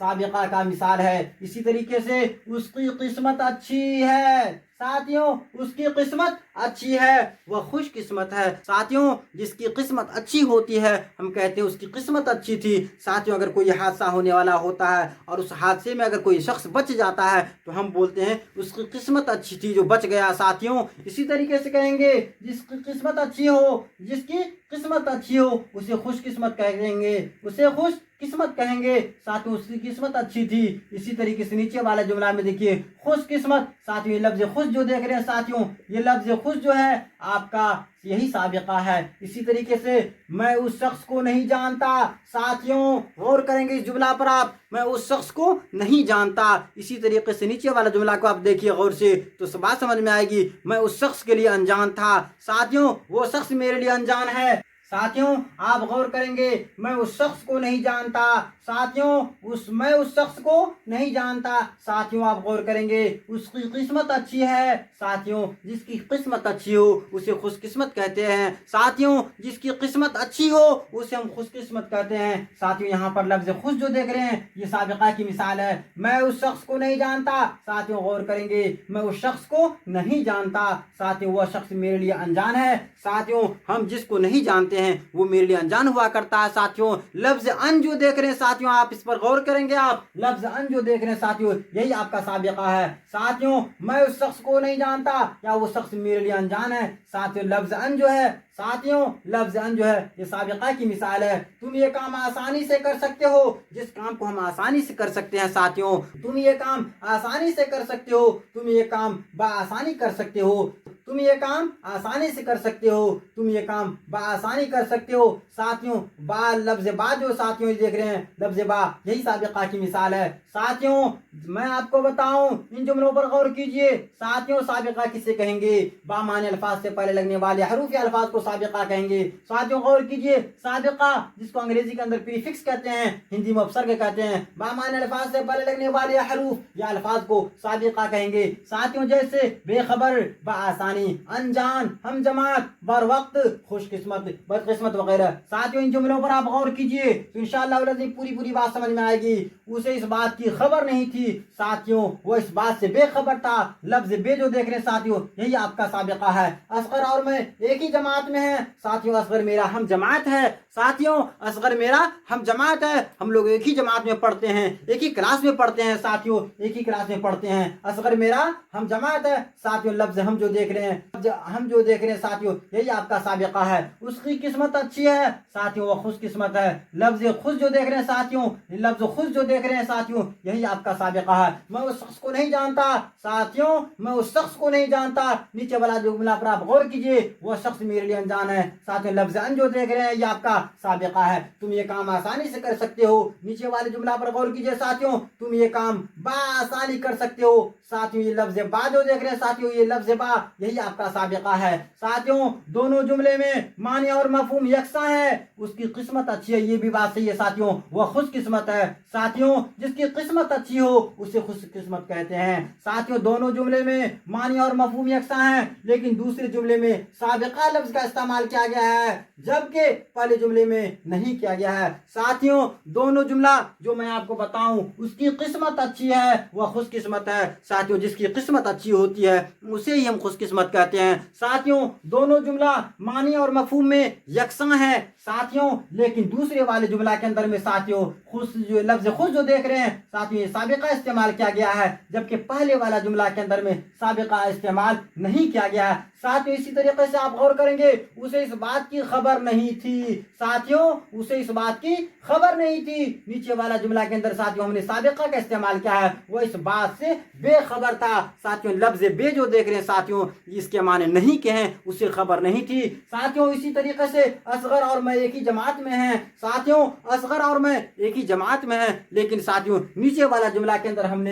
سابقہ کا مثال ہے. اسی طریقے سے اس کی قسمت اچھی ہے. ساتھیوں اس کی قسمت اچھی ہے، وہ خوش قسمت ہے. ساتھیوں جس کی قسمت اچھی ہوتی ہے ہم کہتے ہیں اس کی قسمت اچھی تھی. ساتھیوں اگر کوئی حادثہ ہونے والا ہوتا ہے اور اس حادثے میں اگر کوئی شخص بچ جاتا ہے تو ہم بولتے ہیں اس کی قسمت اچھی تھی جو بچ گیا. ساتھیوں اسی طریقے سے کہیں گے جس کی قسمت اچھی ہو، جس کی قسمت اچھی ہو اسے خوش قسمت کہیں گے، اسے خوش قسمت کہیں گے. ساتھیوں اس کی قسمت اچھی تھی. اسی طریقے سے نیچے والے جملہ میں دیکھیے خوش قسمت. ساتھیوں یہ لفظ خوش جو دیکھ رہے ہیں ساتھیوں، یہ لفظ خوش جو ہے آپ کا یہی سابقہ ہے. اسی طریقے سے میں اس شخص کو نہیں جانتا. ساتھیوں غور کریں گے اس جملہ پر آپ، میں اس شخص کو نہیں جانتا. اسی طریقے سے نیچے والا جملہ کو آپ دیکھیے غور سے تو بات سمجھ میں آئے گی. میں اس شخص کے لیے انجان تھا. ساتھیوں وہ شخص میرے لیے انجان ہے. ساتھیوں آپ غور کریں گے میں اس شخص کو نہیں جانتا. ساتھیوں میں اس شخص کو نہیں جانتا. ساتھیوں آپ غور کریں گے اس کی قسمت اچھی ہے. ساتھیوں جس کی قسمت اچھی ہو اسے خوش قسمت کہتے ہیں. ساتھیوں جس کی قسمت اچھی ہو اسے ہم خوش قسمت کہتے ہیں. ساتھیوں یہاں پر لفظ خوش جو دیکھ رہے ہیں یہ سابقہ کی مثال ہے. میں اس شخص کو نہیں جانتا. ساتھیوں غور کریں گے میں اس شخص کو نہیں جانتا. ساتھیوں وہ شخص میرے لیے انجان ہے. ساتھیوں ہم جس کو نہیں جانتے ہیں وہ میرے لیے انجان ہوا کرتا ہے. ساتھیوں لفظ ان جو دیکھ رہے ہیں ساتھیوں آپ اس پر غور کریں گے. آپ لفظ ان جو دیکھ رہے ہیں ساتھیوں یہی آپ کا سابقہ ہے. ساتھیوں میں اس شخص کو نہیں جانتا یا وہ شخص میرے لیے انجان ہے. ساتھیوں لفظ ان جو ہے ساتھیوں لفظ ان جو ہے یہ سابقہ کی مثال ہے. تم یہ کام آسانی سے کر سکتے ہو. جس کام کو ہم آسانی سے کر سکتے ہیں ساتھیوں تم یہ کام آسانی سے کر سکتے ہو. تم یہ کام بآسانی کر سکتے ہو. تم یہ کام آسانی سے کر سکتے ہو. تم یہ کام بآسانی کر سکتے ہو. ساتھیوں با لفظ با جو ساتھیوں دیکھ رہے ہیں لفظ با یہی سابقہ کی مثال ہے. ساتھیوں میں آپ کو بتاؤں ان جملوں پر غور کیجئے. ساتھیوں سابقہ کسے کہیں گے؟ با معنی الفاظ سے پہلے لگنے والے حروف الفاظ کو سابقہ کہیں گے. ساتھیوں غور کیجئے سابقہ جس کو انگریزی کے اندر پریفکس کہتے ہیں، ہندی میں اپسرگ کہتے ہیں. با معنی الفاظ سے پہلے لگنے والے حروف یا الفاظ کو سابقہ کہیں گے. ساتھیوں جیسے بے خبر، بآسانی، انجان، ہم جماعت، بر وقت، خوش قسمت، بد قسمت وغیرہ. ساتھیوں ان جملوں پر آپ غور کیجئے تو انشاءاللہ پوری بات سمجھ میں آئے گی. اسے اس بات کی خبر نہیں تھی. ساتھیوں وہ اس بات سے بے خبر تھا. لفظ بے جو دیکھ رہے ہیں ساتھیوں یہی آپ کا سابقہ ہے. اصغر اور میں ایک ہی جماعت میں ہیں. ساتھیوں اصغر میرا ہم جماعت ہے. ساتھیوں اصغر میرا ہم جماعت ہے. ہم لوگ ایک ہی جماعت میں پڑھتے ہیں، ایک ہی کلاس میں پڑھتے ہیں. ساتھیوں ایک ہی کلاس میں پڑھتے ہیں. اصغر میرا ہم جماعت ہے. ساتھیوں لفظ ہم جو دیکھ رہے ہیں ساتھیوں یہی آپ کا سابقہ ہے. اس کی قسمت اچھی ہے. ساتھیوں وہ خوش قسمت ہے. لفظ خوش جو دیکھ رہے ہیں ساتھیوں لفظ خوش جو دیکھ رہے ہیں ساتھیوں یہی آپ کا سابقہ ہے. میں اس شخص کو نہیں جانتا. ساتھیوں میں اس شخص کو نہیں جانتا. نیچے والا جملہ پر آپ غور کیجئے وہ شخص میرے لیے انجان ہے. ساتھیوں لفظ ان جو دیکھ رہے ہیں یہ آپ کا سابقہ ہے. تم یہ کام آسانی سے کر سکتے ہو. نیچے والے جملہ پر غور کیجئے ساتھیوں تم یہ کام بآسانی کر سکتے ہو. ساتھیوں یہ لفظ با جو دیکھ رہے ہیں ساتھیوں یہ لفظ با یہی آپ کا سابقہ ہے. ساتھیوں دونوں جملے میں معنی اور مفہوم یکساں ہے. اس کی قسمت اچھی ہے یہ بھی بات صحیح ہے ساتھیوں وہ خوش قسمت ہے. ساتھیوں جس کی قسمت اچھی ہو اسے خوش قسمت کہتے ہیں. ساتھیوں دونوں جملے میں معنی اور مفہوم یکساں ہیں لیکن دوسرے جملے میں سابقہ لفظ کا استعمال کیا گیا ہے جبکہ پہلے جملے میں نہیں کیا گیا ہے. ساتھیوں دونوں جملہ جو میں آپ کو بتاؤں اس کی قسمت اچھی ہے وہ خوش قسمت ہے. ساتھیوں جس کی قسمت اچھی ہوتی ہے اسے ہی ہم خوش قسمت کہتے ہیں. ساتھیوں دونوں جملہ معنی اور مفہوم میں یکساں ہے ساتھیوں لیکن دوسرے والے جملہ کے اندر میں ساتھیوں خوش جو لفظ خوش جو دیکھ رہے ہیں ساتھیوں یہ سابقہ استعمال کیا گیا ہے جبکہ پہلے والا جملہ کے اندر میں سابقہ استعمال نہیں کیا گیا ہے. ساتھیوں اسی طریقے سے آپ غور کریں گے اسے اس بات کی خبر نہیں تھی. ساتھیوں اسے اس بات کی خبر نہیں تھی. نیچے والا جملہ کے اندر ساتھیوں ہم نے سابقہ کا استعمال کیا ہے وہ اس بات سے بے خبر تھا. ساتھیوں لفظ بے جو دیکھ رہے ہیں ساتھیوں اس کے معنی نہیں کہ ہیں اسے خبر نہیں تھی. ساتھیوں اسی طریقے سے اصغر اور میں ایک ہی جماعت میں ہیں. ساتھیوں اصغر اور میں ایک ہی جماعت میں ہیں لیکن ساتھیوں نیچے والا جملہ کے اندر ہم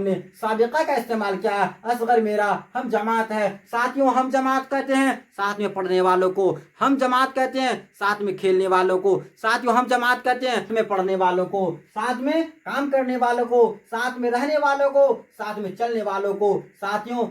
نے سابقہ کا استعمال کیا ہے. اصغر میرا ہم جماعت ہے. ساتھیوں ہم جماعت کہتے ہیں ساتھ میں پڑھنے والوں کو. ہم جماعت کہتے ہیں ساتھ میں کھیلنے والوں کو. ساتھیوں ہم جماعت کہتے ہیں ساتھ میں پڑھنے والوں کو، ساتھ میں کام کرنے والوں کو، ساتھ میں رہنے والوں کو، ساتھ میں چلنے والوں کو. ساتھیوں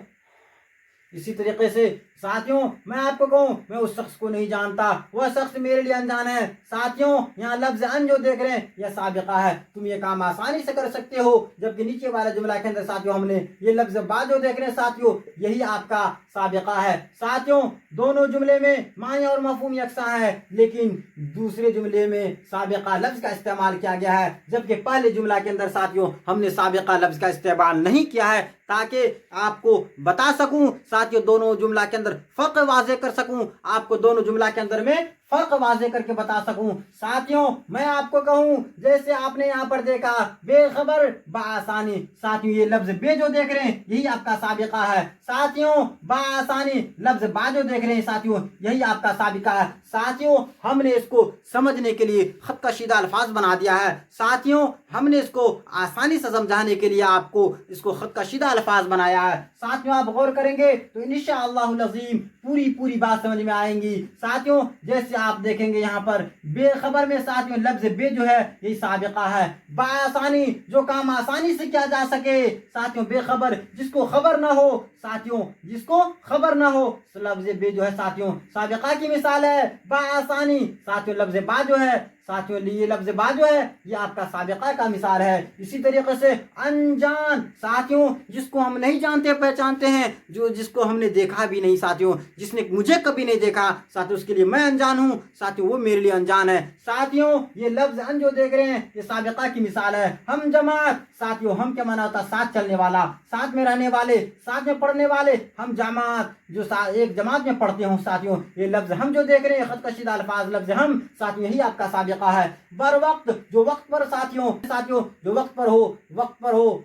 اسی طریقے سے ساتھیوں میں آپ کو کہوں میں اس شخص کو نہیں جانتا، وہ شخص میرے لیے انجان ہے۔ ساتھیوں یہاں لفظ ان جو دیکھ رہے ہیں یہ سابقہ ہے، تم یہ کام آسانی سے کر سکتے ہو، جبکہ نیچے والے جملہ کے اندر ساتھیوں ہم نے یہ لفظ با جو دیکھ رہے ہیں ساتھیوں یہی آپ کا سابقہ ہے۔ ساتھیوں دونوں جملے میں معنی اور مفہوم یکساں ہے، لیکن دوسرے جملے میں سابقہ لفظ کا استعمال کیا گیا ہے، جبکہ پہلے جملہ کے اندر ساتھیوں ہم نے سابقہ لفظ کا استعمال نہیں کیا ہے، تاکہ آپ کو بتا سکوں ساتھیوں دونوں جملہ کے اندر فرق واضح کر سکوں، آپ کو دونوں جملہ کے اندر میں فرق واضح کر کے بتا سکوں۔ ساتھیوں میں آپ کو کہوں جیسے آپ نے یہاں پر دیکھا بے خبر بآسانی، ساتھیوں یہ لفظ بے جو دیکھ رہے ہیں یہی آپ کا سابقہ ہے۔ ساتھیوں بآسانی لفظ با جو دیکھ رہے ہیں ساتھیوں یہی آپ کا سابقہ ہے۔ ساتھیوں ہم نے اس کو سمجھنے کے لیے خط کشیدہ الفاظ بنا دیا ہے، ساتھیوں ہم نے اس کو آسانی سے سمجھانے کے لیے آپ کو اس کو خط کشیدہ الفاظ بنایا ہے۔ ساتھیوں آپ غور کریں گے تو انشاءاللہ العظیم پوری بات سمجھ میں آئیں گی۔ ساتھیوں جیسے آپ دیکھیں گے یہاں پر بے خبر میں ساتھیوں لفظ بے جو ہے یہی سابقہ ہے، بآسانی جو کام آسانی سے کیا جا سکے، ساتھیوں بے خبر جس کو خبر نہ ہو، ساتھیوں جس کو خبر نہ ہو لفظ بے جو ہے ساتھیوں سابقہ کی مثال ہے۔ بآسانی ساتھیوں لفظ با جو ہے ساتھیوں یہ لفظ با جو ہے یہ آپ کا سابقہ کا مثال ہے۔ اسی طریقے سے انجان ساتھیوں جس کو ہم نہیں جانتے پہچانتے ہیں، جو جس کو ہم نے دیکھا بھی نہیں، ساتھیوں جس نے مجھے کبھی نہیں دیکھا ساتھیوں اس کے لیے میں انجان ہوں، ساتھیوں وہ میرے لیے انجان ہے۔ ساتھیوں یہ لفظ ان جو دیکھ رہے ہیں یہ سابقہ کی مثال ہے۔ ہم جماعت ساتھیوں ہم کیا معنی ہوتا ہے ساتھ چلنے والا، ساتھ میں رہنے والے، ساتھ میں پڑھنے والے، ہم جماعت جو ایک جماعت میں پڑھتے ہوں ساتھیوں یہ لفظ ہم جو دیکھ رہے ہیں خط کشیدہ الفاظ لفظ ہم ساتھیوں یہی آپ کا سابقہ ہے۔ بر وقت جو وقت پر ساتھیوں جو وقت پر ہو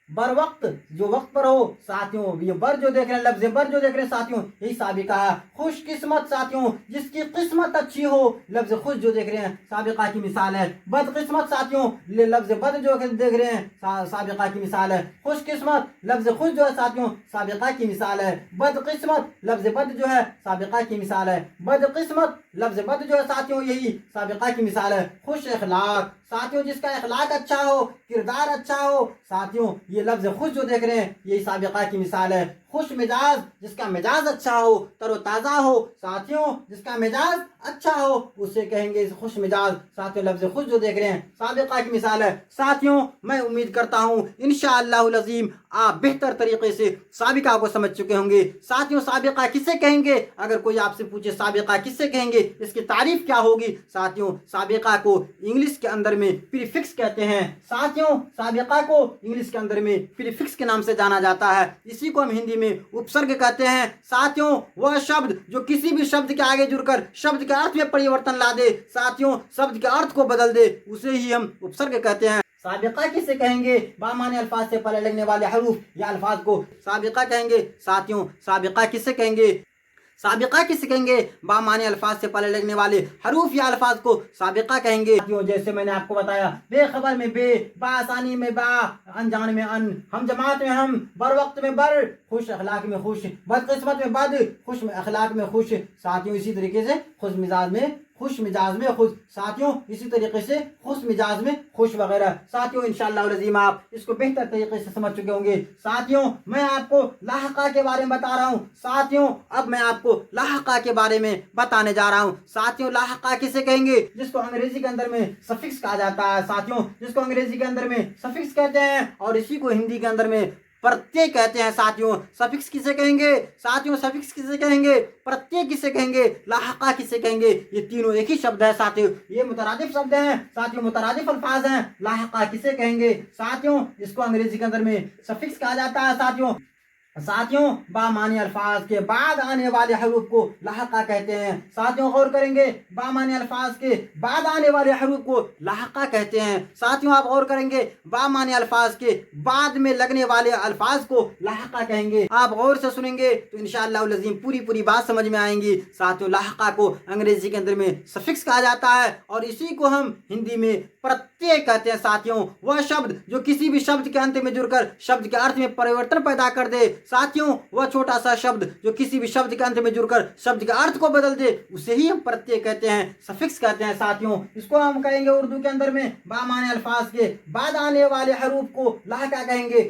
بر وقت جو وقت پر ہو ساتھیوں یہ بر جو دیکھ رہے ہیں لفظ بر جو دیکھ رہے ہیں ساتھیوں یہی سابقہ ہے۔ خوش قسمت ساتھیوں جس کی قسمت اچھی ہو، لفظ خوش جو دیکھ رہے ہیں سابقہ کی مثال ہے۔ بد قسمت ساتھیوں لفظ بد جو دیکھ رہے ہیں سابقہ کی مثال ہے۔ خوش قسمت لفظ خوش جو ہے ساتھیوں سابقہ کی مثال ہے۔ بد قسمت لفظ بد جو ہے سابقہ کی مثال ہے۔ بد قسمت لفظ بد جو ہے ساتھیوں یہی سابقہ کی مثال ہے۔ خوش اخلاق ساتھیوں جس کا اخلاق اچھا ہو، کردار اچھا ہو، ساتھیوں یہ لفظ خوش جو دیکھ رہے ہیں یہی سابقہ کی مثال ہے۔ خوش مزاج جس کا مزاج اچھا ہو، تر و تازہ ہو، ساتھیوں جس کا مزاج اچھا ہو اسے کہیں گے خوش مزاج، ساتھیوں لفظ خوش جو دیکھ رہے ہیں سابقہ کی مثال ہے۔ ساتھیوں میں امید کرتا ہوں انشاءاللہ العظیم آپ بہتر طریقے سے سابقہ کو سمجھ چکے ہوں گے۔ ساتھیوں سابقہ کسے کہیں گے؟ اگر کوئی آپ سے پوچھے سابقہ کسے کہیں گے، اس کی تعریف کیا ہوگی؟ ساتھیوں سابقہ کو انگلش کے اندر میں پریفکس کہتے ہیں۔ ساتھیوں سابقہ کو انگلش کے اندر میں پریفکس کے نام سے جانا جاتا ہے، اسی کو ہم ہندی میں اپسرگ کہتے ہیں۔ ساتھیوں وہ شبد جو کسی بھی شبد کے آگے جڑ کر شبد کے ارتھ میں پریورتن لا دے، ساتھیوں شبد کے ارتھ کو بدل دے، اسے ہی ہم اپسرگ کہتے ہیں۔ سابقہ کسے کہیں گے؟ بامعنی الفاظ سے پہلے لگنے والے حروف یا الفاظ کو سابقہ کہیں گے۔ ساتھیوں سابقہ کسے کہیں گے؟ سابقہ کسے کہیں گے؟ بامعنی الفاظ سے پہلے لگنے والے حروف یا الفاظ کو سابقہ کہیں گے۔ جیسے میں نے آپ کو بتایا بے خبر میں بے، بآسانی میں با، انجان میں ان، ہم جماعت میں ہم، بر وقت میں بر، خوش اخلاق میں خوش، بد قسمت میں بد، خوش اخلاق میں خوش، ساتھیوں اسی طریقے سے خوش مزاج میں خوش، ساتھیوں اسی طریقے سے خوش مزاج میں خوش وغیرہ۔ ساتھیوں انشاءاللہ العظیم آپ اس کو بہتر طریقے سے سمجھ چکے ہوں گے۔ ساتھیوں میں آپ کو لاحقہ کے بارے میں بتا رہا ہوں۔ ساتھیوں اب میں آپ کو لاحقہ کے بارے میں بتانے جا رہا ہوں۔ ساتھیوں لاحقہ کسے کہیں گے؟ جس کو انگریزی کے اندر میں سفکس کہا جاتا ہے، ساتھیوں جس کو انگریزی کے اندر میں سفکس کہتے ہیں اور اسی کو ہندی کے اندر میں پرتیہ کہتے ہیں۔ ساتھیوں سفکس کسے کہیں گے؟ ساتھیوں سفکس کسے کہیں گے؟ پرتیہ کسے کہیں گے؟ لاحقہ کسے کہیں گے؟ یہ تینوں ایک ہی شبد ہے ساتھیوں، یہ مترادف شبد ہیں ساتھیوں، مترادف الفاظ ہیں۔ لاحقہ کسے کہیں گے؟ ساتھیوں اس کو انگریزی کے اندر میں سفکس کہا جاتا ہے۔ ساتھیوں بامعنی الفاظ کے بعد آنے والے حروف کو لاحقہ کہتے ہیں۔ ساتھیوں غور کریں گے بامعنی الفاظ کے بعد آنے والے حروف کو لاحقہ کہتے ہیں۔ ساتھیوں آپ غور کریں گے بامعنی الفاظ کے بعد میں لگنے والے الفاظ کو لاحقہ کہیں گے۔ آپ غور سے سنیں گے تو انشاءاللہ العظیم پوری بات سمجھ میں آئیں گی۔ ساتھیوں لاحقہ کو انگریزی کے اندر میں سفکس کہا جاتا ہے اور اسی کو ہم ہندی میں پرتیہ کہتے ہیں۔ ساتھیوں وہ شبد جو کسی بھی شبد کے انت میں جڑ کر شبد کے ارتھ میں پریورتن پیدا کر دے، ساتھیوں وہ چھوٹا سا شبد جو کسی بھی شبد کے انت میں جڑ کر شبد کے ارتھ کو بدل دے، اسے ہی ہم پرتیہ کہتے ہیں، سفکس کہتے ہیں۔ ساتھیوں اس کو ہم کہیں گے اردو کے اندر میں بامعنی الفاظ کے بعد آنے والے حروف کو لاحقہ کہیں گے۔